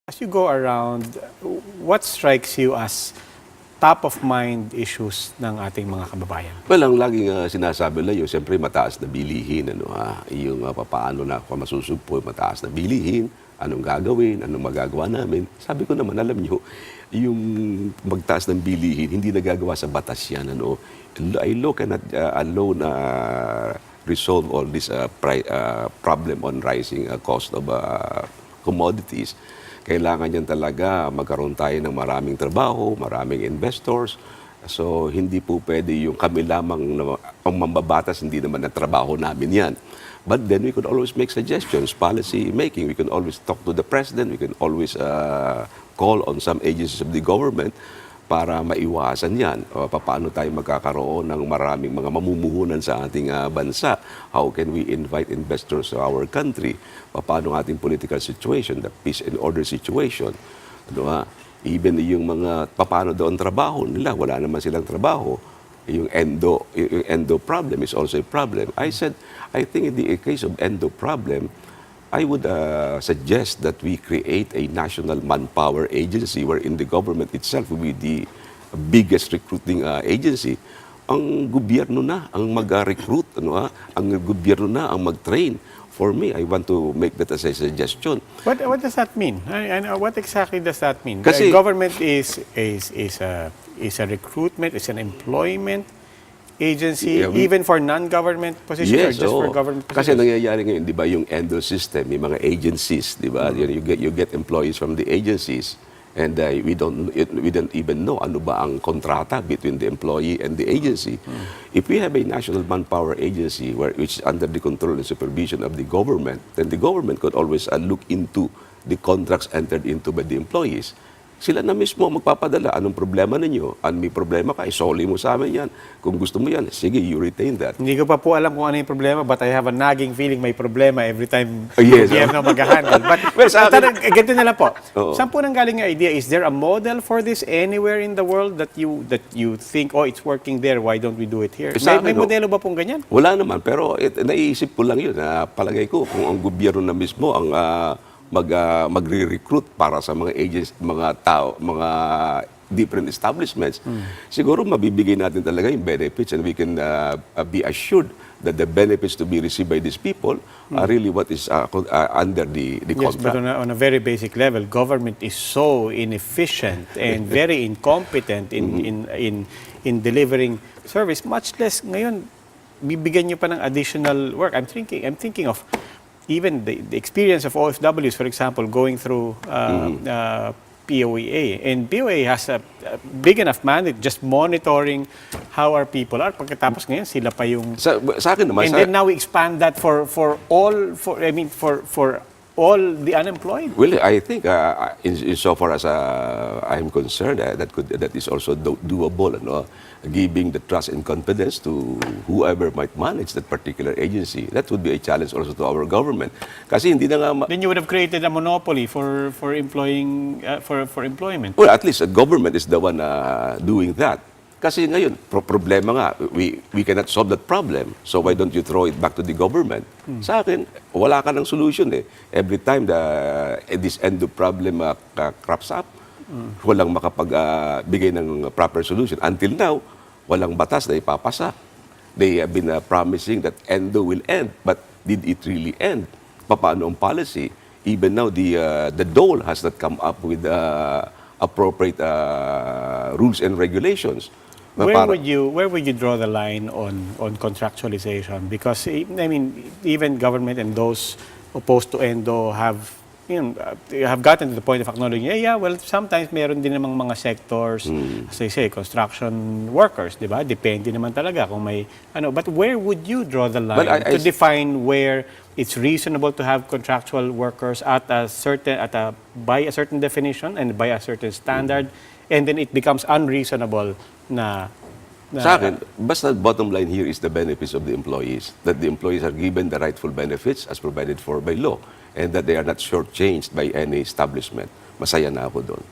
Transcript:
As you go around, what strikes you as top of mind issues ng ating mga kababayan? Well, ang laging sinasabi lang yun, siyempre mataas na bilihin, yung papaano na kung masusugpo, mataas na bilihin, anong gagawin, anong magagawa namin. Sabi ko naman, alam nyo, yung magtaas ng bilihin, hindi nagagawa sa batas yan. A law cannot alone resolve all this problem on rising cost of commodities. Kailangan yan talaga magkaroon tayo ng maraming trabaho, maraming investors. So, hindi po pwede yung kami lamang ang mambabatas, hindi naman na trabaho namin yan. But then we could always make suggestions, policy making. We can always talk to the president. We can always call on some agencies of the government para maiwasan yan. Paano tayo magkakaroon ng maraming mga mamumuhunan sa ating bansa? How can we invite investors to our country? Paano ang ating political situation, the peace and order situation? Even yung mga, paano doon trabaho nila, wala naman silang trabaho. Yung endo problem is also a problem. I think in the case of endo problem, I would suggest that we create a national manpower agency wherein the government itself will be the biggest recruiting agency. Ang gobyerno na ang mag-recruit, ang gobyerno na ang mag-train. For me, I want to make that as a suggestion. What does that mean? What exactly does that mean? Kasi, government is a recruitment, is an employment agency, even for non-government positions, yes, or just for government positions? Kasi nangyayari ngayon, di ba, yung endo system, yung mga agencies, di ba, you get employees from the agencies, and we don't even know ano ba ang kontrata between the employee and the agency. If we have a national manpower agency which is under the control and supervision of the government, then the government could always look into the contracts entered into by the employees. Sila na mismo magpapadala. Anong problema ninyo? May problema ka? Isoli mo sa amin yan. Kung gusto mo yan, sige, you retain that. Hindi ko pa po alam kung ano yung problema, but I have a nagging feeling may problema every time Yes, PM na mag-handle. But well, ganito na lang po. Saan po nanggaling yung idea? Is there a model for this anywhere in the world that you think, oh, it's working there, why don't we do it here? May modelo ba pong ganyan? Wala naman, pero naiisip ko lang yun. Palagay ko, kung ang gobyerno na mismo ang magre-recruit para sa mga agents, mga tao, mga different establishments, siguro mabibigay natin talaga yung benefits, and we can be assured that the benefits to be received by these people are really what is under the yes, contract. But on a very basic level, government is so inefficient and very incompetent in delivering service, much less ngayon bibigyan niyo pa ng additional work. I'm thinking of even the experience of OFWs, for example, going through POEA. And POEA has a big enough mandate just monitoring how our people are. Pagkatapos ngayon, sila pa yung... Sa akin naman... And then now we expand that for all the unemployed. Well, I think so far as I'm concerned, that is also doable, giving the trust and confidence to whoever might manage that particular agency. That would be a challenge also to our government. Kasi hindi na nga... Then you would have created a monopoly for employment. Well, at least the government is the one doing that. Kasi ngayon, problema nga, we cannot solve that problem. So why don't you throw it back to the government? Sa akin, wala ka ng solution eh. Every time this end of problem crops up, walang makapagbigay ng proper solution. Until now, walang batas na ipapasa. They have been promising that endo will end, but did it really end? Paano ang policy? Even now, the dole has not come up with appropriate rules and regulations. Where would you draw the line on contractualization? Because I mean, even government and those opposed to endo have gotten to the point of acknowledging, well, sometimes meron din namang mga sectors, as I say, construction workers, di ba? Depende naman talaga kung may But where would you draw the line to define where it's reasonable to have contractual workers by a certain definition and by a certain standard, and then it becomes unreasonable na sa akin, basta bottom line here is the benefits of the employees. That the employees are given the rightful benefits as provided for by law, and that they are not shortchanged by any establishment. Masaya na ako doon.